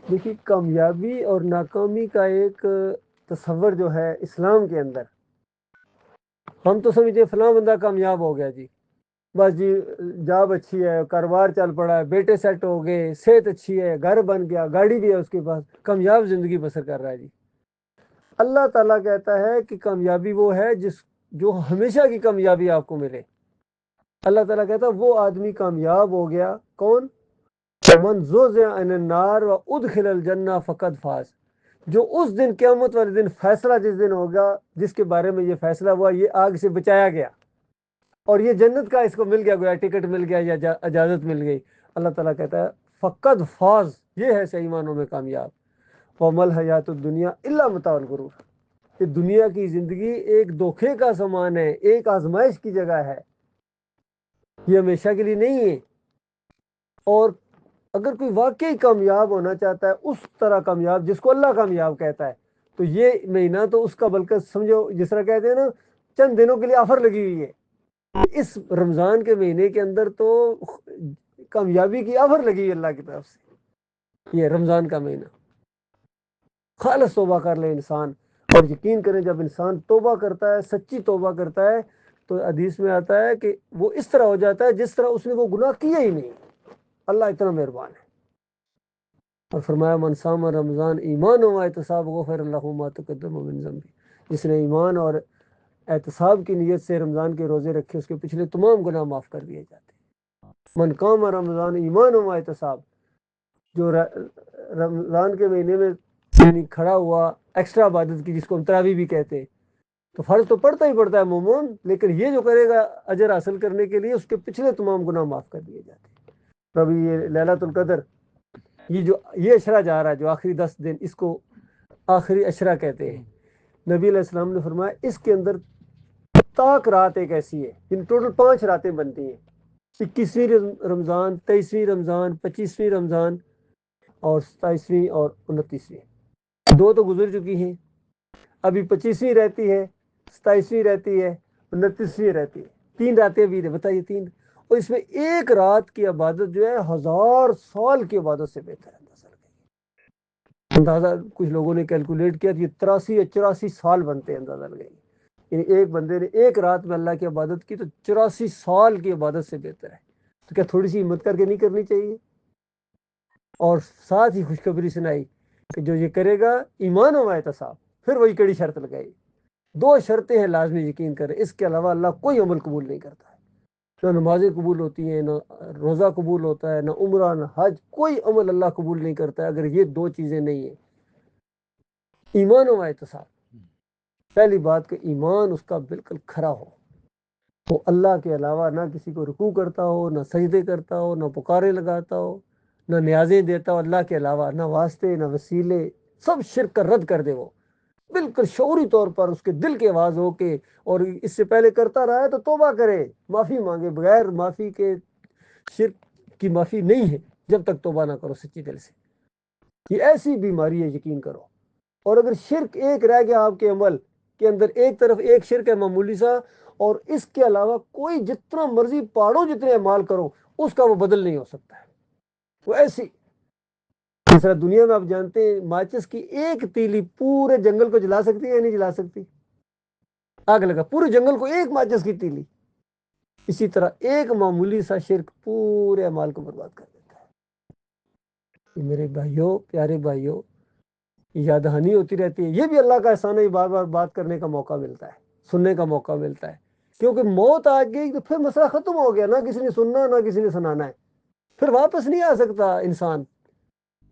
دیکھیے کامیابی اور ناکامی کا ایک تصور جو ہے اسلام کے اندر، ہم تو سمجھتے فلاں بندہ کامیاب ہو گیا جی، بس جی جاب اچھی ہے، کاروبار چل پڑا ہے، بیٹے سیٹ ہو گئے، صحت اچھی ہے، گھر بن گیا، گاڑی بھی ہے اس کے پاس، کامیاب زندگی بسر کر رہا ہے جی۔ اللہ تعالیٰ کہتا ہے کہ کامیابی وہ ہے جو ہمیشہ کی کامیابی آپ کو ملے۔ اللہ تعالیٰ کہتا ہے وہ آدمی کامیاب ہو گیا، کون؟ من زحزح عن النار وادخل الجنہ فقد فاز، جو اس دن قیامت والے دن فیصلہ جس دن ہوگا، جس کے بارے میں یہ فیصلہ ہوا، یہ آگ سے بچایا گیا اور یہ جنت کا اس کو مل گیا ٹکٹ مل گیا یا اجازت مل گئی، اللہ تعالیٰ کہتا ہے فقد فاز، یہ ہے صحیح معنوں میں کامیاب۔ ومل حیات الدنیا الا متاع الغرور، کہ دنیا کی زندگی ایک دھوکے کا سامان ہے، ایک آزمائش کی جگہ ہے، یہ ہمیشہ کے لیے نہیں ہے۔ اور اگر کوئی واقعی کامیاب ہونا چاہتا ہے، اس طرح کامیاب جس کو اللہ کامیاب کہتا ہے، تو یہ مہینہ تو اس کا بلکہ سمجھو جس طرح کہتے ہیں نا چند دنوں کے لیے آفر لگی ہوئی ہے، اس رمضان کے مہینے کے اندر تو کامیابی کی آفر لگی ہے اللہ کی طرف سے۔ یہ رمضان کا مہینہ خالص توبہ کر لے انسان، اور یقین کریں جب انسان توبہ کرتا ہے، سچی توبہ کرتا ہے، تو حدیث میں آتا ہے کہ وہ اس طرح ہو جاتا ہے جس طرح اس نے وہ گناہ کیا ہی نہیں۔ اللہ اتنا مہربان ہے۔ اور فرمایا من صام رمضان ایمان و احتساب غفر له ما تقدم من ذنبه، جس نے ایمان اور احتساب کی نیت سے رمضان کے روزے رکھے اس کے پچھلے تمام گناہ معاف کر دیے جاتے ہیں۔ من قام رمضان ایمان و احتساب، جو رمضان کے مہینے میں یعنی کھڑا ہوا ایکسٹرا عبادت کی، جس کو ہم تراویح بھی کہتے ہیں، تو فرض تو پڑتا ہی پڑتا ہے مومن، لیکن یہ جو کرے گا اجر حاصل کرنے کے لیے اس کے پچھلے تمام گناہ معاف کر دیے جاتے ہیں۔ ابھی یہ لیلۃ القدر، یہ اشرا جا رہا ہے جو آخری 10 دن، اس کو آخری اشرا کہتے ہیں۔ نبی علیہ السلام نے فرمایا اس کے اندر تاک رات ایک ایسی ہے، ان ٹوٹل 5 راتیں بنتی ہیں، 21ویں رمضان، 23ویں رمضان، 25ویں رمضان اور 27ویں اور 29ویں، 2 تو گزر چکی ہیں، ابھی 25ویں رہتی ہے، 27ویں رہتی ہے، 29ویں رہتی ہے، 3 راتیں بھی بتائیے 3، اور اس میں ایک رات کی عبادت جو ہے 1000 سال کی عبادت سے بہتر ہے۔ اندازہ کچھ لوگوں نے کیلکولیٹ کیا کہ 83-84 سال بنتے ہیں، اندازہ لگائیے، یعنی ایک بندے نے ایک رات میں اللہ کی عبادت کی تو 84 سال کی عبادت سے بہتر ہے۔ تو کیا تھوڑی سی ہمت کر کے نہیں کرنی چاہیے؟ اور ساتھ ہی خوشخبری سنائی کہ جو یہ کرے گا ایمان و احتساب، پھر وہی کڑی شرط لگائی، 2 شرطیں ہیں لازمی یقین کریں، اس کے علاوہ اللہ کوئی عمل قبول نہیں کرتا ہے، نہ نمازیں قبول ہوتی ہیں، نہ روزہ قبول ہوتا ہے، نہ عمرہ، نہ حج، کوئی عمل اللہ قبول نہیں کرتا ہے اگر یہ 2 چیزیں نہیں ہیں، ایمان و احتساب۔ پہلی بات کہ ایمان اس کا بالکل کھرا ہو، وہ اللہ کے علاوہ نہ کسی کو رکوع کرتا ہو، نہ سجدے کرتا ہو، نہ پکارے لگاتا ہو، نہ نیازیں دیتا ہو اللہ کے علاوہ، نہ واسطے، نہ وسیلے، سب شرک کا رد کر دے، وہ بالکل شعوری طور پر اس کے دل کی آواز ہو کے، اور اس سے پہلے کرتا رہا ہے تو توبہ کرے، معافی مانگے، بغیر معافی کے شرک کی معافی نہیں ہے جب تک توبہ نہ کرو سچی دل سے، یہ ایسی بیماری ہے یقین کرو۔ اور اگر شرک ایک رہ گیا آپ کے عمل کے اندر، ایک طرف ایک شرک ہے معمولی سا، اور اس کے علاوہ کوئی جتنا مرضی پہاڑوں جتنے اعمال کرو اس کا وہ بدل نہیں ہو سکتا ہے، وہ ایسی جس طرح دنیا میں آپ جانتے ہیں ماچس کی ایک تیلی پورے جنگل کو جلا سکتی ہے یا نہیں جلا سکتی؟ آگ لگا پورے جنگل کو ایک ماچس کی تیلی، اسی طرح ایک معمولی سا شرک پورے اعمال کو برباد کر دیتا ہے۔ میرے بھائیوں، پیارے بھائیوں، یاد دہانی ہوتی رہتی ہے، یہ بھی اللہ کا احسان ہے، بار بار بات کرنے کا موقع ملتا ہے، سننے کا موقع ملتا ہے، کیونکہ موت آ گئی تو پھر مسئلہ ختم ہو گیا، نہ کسی نے سننا نہ کسی نے سنانا ہے، پھر واپس نہیں آ سکتا انسان۔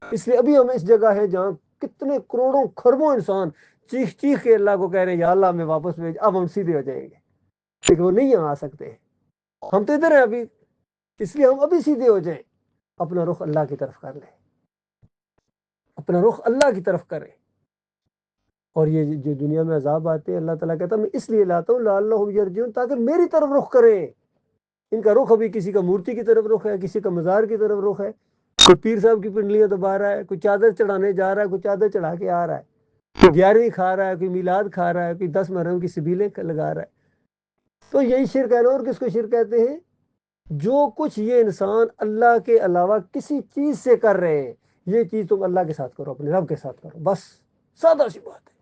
اس لیے ابھی ہم اس جگہ ہے جہاں کتنے کروڑوں خربوں انسان چیخ چیخ کے اللہ کو کہہ رہے ہیں یا اللہ ہمیں واپس بھیج، اب ہم سیدھے ہو جائیں گے، لیکن وہ نہیں آ سکتے، ہم تو ادھر ہیں ابھی، اس لیے ہم ابھی سیدھے ہو جائیں، اپنا رخ اللہ کی طرف کر لیں، اپنا رخ اللہ کی طرف کریں۔ اور یہ جو دنیا میں عذاب آتے ہیں اللہ تعالیٰ کہتا ہے میں اس لیے لاتا ہوں لعلہم یرجعون، تاکہ میری طرف رخ کریں۔ ان کا رخ ابھی کسی کا مورتی کی طرف رخ ہے، کسی کا مزار کی طرف رخ ہے، کوئی پیر صاحب کی پنڈلیاں دبا رہا ہے، کوئی چادر چڑھانے جا رہا ہے، کوئی چادر چڑھا کے آ رہا ہے، کوئی 11ویں کھا رہا ہے، کوئی میلاد کھا رہا ہے، کوئی 10 محرم کی سبیلیں لگا رہا ہے۔ تو یہی شرک ہے نا، اور کس کو شرک کہتے ہیں؟ جو کچھ یہ انسان اللہ کے علاوہ کسی چیز سے کر رہے ہیں، یہ چیز تم اللہ کے ساتھ کرو، اپنے رب کے ساتھ کرو، بس سادہ سی بات ہے۔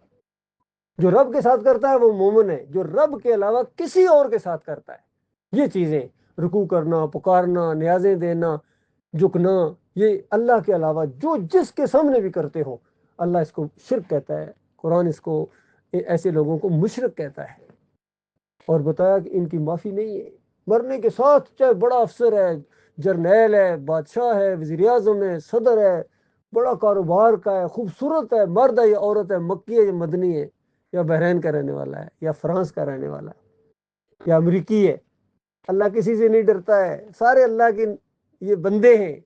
جو رب کے ساتھ کرتا ہے وہ مومن ہے، جو رب کے علاوہ کسی اور کے ساتھ کرتا ہے یہ چیزیں، رکوع کرنا، پکارنا، نیازیں دینا، جھکنا، یہ اللہ کے علاوہ جو جس کے سامنے بھی کرتے ہو، اللہ اس کو شرک کہتا ہے، قرآن اس کو ایسے لوگوں کو مشرک کہتا ہے، اور بتایا کہ ان کی معافی نہیں ہے۔ مرنے کے ساتھ چاہے بڑا افسر ہے، جرنیل ہے، بادشاہ ہے، وزیر اعظم ہے، صدر ہے، بڑا کاروبار کا ہے، خوبصورت ہے، مرد ہے یا عورت ہے، مکی ہے یا مدنی ہے، یا بحرین کا رہنے والا ہے، یا فرانس کا رہنے والا ہے، یا امریکی ہے، اللہ کسی سے نہیں ڈرتا ہے، سارے اللہ کے یہ بندے ہیں،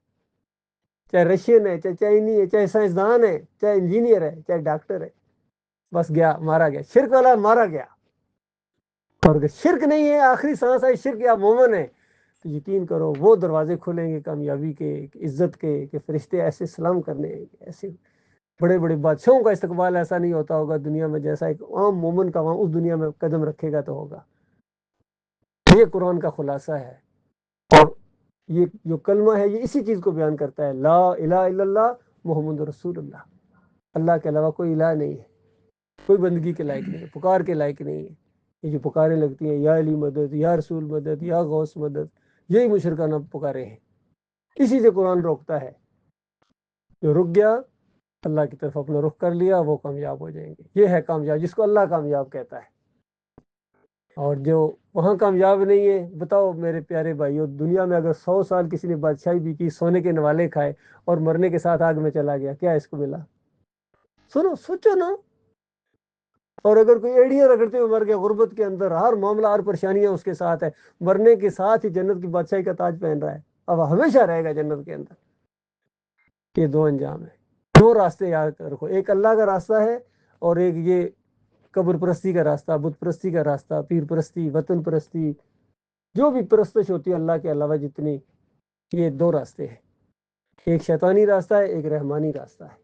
چاہے رشین ہے، چاہے چائنی ہے، چاہے سائنسدان ہے، چاہے انجینئر ہے، چاہے ڈاکٹر ہے، بس گیا، مارا گیا، شرک والا مارا گیا۔ اور اگر شرک نہیں ہے، آخری سانس آئی شرک یا مومن ہے، تو یقین کرو وہ دروازے کھلیں گے کامیابی کے، عزت کے، کہ فرشتے ایسے سلام کرنے، ایسے بڑے بڑے بادشاہوں کا استقبال ایسا نہیں ہوتا ہوگا دنیا میں، جیسا ایک عام مومن کا وہاں اس دنیا میں قدم رکھے گا تو ہوگا۔ یہ قرآن کا خلاصہ ہے، اور یہ جو کلمہ ہے یہ اسی چیز کو بیان کرتا ہے، لا الہ الا اللہ محمد رسول اللہ، اللہ کے علاوہ کوئی الہ نہیں ہے، کوئی بندگی کے لائق نہیں ہے، پکار کے لائق نہیں ہے۔ یہ جو پکاریں لگتی ہیں، یا علی مدد، یا رسول مدد، یا غوث مدد، یہی مشرکانہ پکارے ہیں، اسی سے قرآن روکتا ہے۔ جو رک گیا، اللہ کی طرف اپنا رخ کر لیا، وہ کامیاب ہو جائیں گے۔ یہ ہے کامیاب، جس کو اللہ کامیاب کہتا ہے۔ اور جو وہاں کامیاب نہیں ہے، بتاؤ میرے پیارے بھائیو، دنیا میں اگر 100 سال کسی نے بادشاہی بھی کی، سونے کے نوالے کھائے، اور مرنے کے ساتھ آگ میں چلا گیا، کیا اس کو ملا؟ سنو، سوچو نا۔ اور اگر کوئی ایڑیاں رگڑتے ہوئے مر گیا غربت کے اندر، ہر معاملہ، ہر پریشانیاں اس کے ساتھ ہے، مرنے کے ساتھ ہی جنت کی بادشاہی کا تاج پہن رہا ہے، اب ہمیشہ رہے گا جنت کے اندر۔ یہ دو انجام ہے، دو راستے یاد رکھو، ایک اللہ کا راستہ ہے، اور ایک یہ قبر پرستی کا راستہ، بت پرستی کا راستہ، پیر پرستی، وطن پرستی، جو بھی پرستش ہوتی ہے اللہ کے علاوہ جتنی، یہ دو راستے ہیں، ایک شیطانی راستہ ہے، ایک رحمانی راستہ ہے۔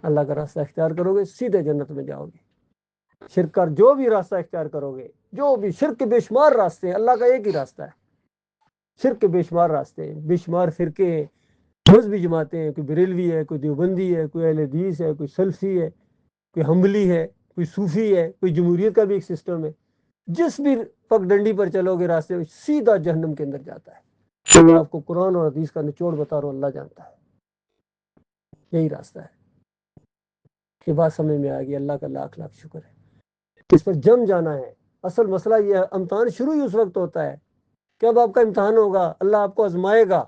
اللہ کا راستہ اختیار کرو گے سیدھے جنت میں جاؤ گے، شرک کا جو بھی راستہ اختیار کرو گے، جو بھی شرک کے بے شمار راستے ہیں، اللہ کا ایک ہی راستہ ہے، شرک کے بے شمار راستے ہیں، بے شمار فرقے ہیں، مذہبی جماعتیں ہیں، کوئی بریلوی ہے، کوئی دیوبندی ہے، کوئی اہل حدیث ہے، کوئی سلفی ہے، کوئی حنبلی ہے، کوئی صوفی ہے، کوئی جمہوریت کا بھی ایک سسٹم ہے۔ جس بھی پگ ڈنڈی پر چلو گے راستے میں سیدھا جہنم کے اندر جاتا ہے۔ میں آپ کو قرآن اور حدیث کا نچوڑ بتا رہا ہوں، اللہ جانتا ہے یہی راستہ ہے۔ یہ بات سمجھ میں آ گئی، اللہ کا لاکھ لاکھ شکر ہے۔ اس پر جم جانا ہے۔ اصل مسئلہ یہ ہے، امتحان شروع ہی اس وقت ہوتا ہے کہ اب آپ کا امتحان ہوگا، اللہ آپ کو آزمائے گا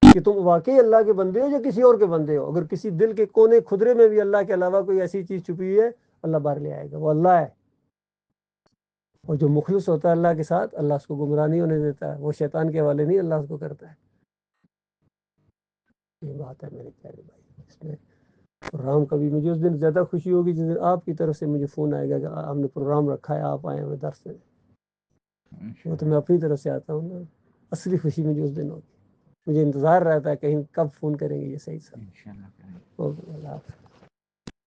کہ تم واقعی اللہ کے بندے ہو یا کسی اور کے بندے ہو۔ اگر کسی دل کے کونے خدرے میں بھی اللہ کے علاوہ کوئی ایسی چیز چھپی ہے، اللہ باہر لے آئے گا، وہ اللہ ہے۔ اور جو مخلص ہوتا ہے اللہ کے ساتھ، اللہ اس کو گمراہ نہیں ہونے دیتا ہے، وہ شیطان کے حوالے نہیں اللہ اس کو کرتا ہے۔ یہ بات ہے میرے پیارے بھائی۔ اس میں پروگرام کبھی مجھے اس دن زیادہ خوشی ہوگی جس دن آپ کی طرف سے مجھے فون آئے گا کہ ہم نے پروگرام رکھا ہے، آپ آئے ہمیں درس میں۔ وہ تو میں اپنی طرف سے آتا ہوں نا، اصلی خوشی مجھے اس دن ہوگی، مجھے انتظار رہتا ہے کہیں کب فون کریں گے یہ صحیح سر۔ اوکے، اللہ حافظ۔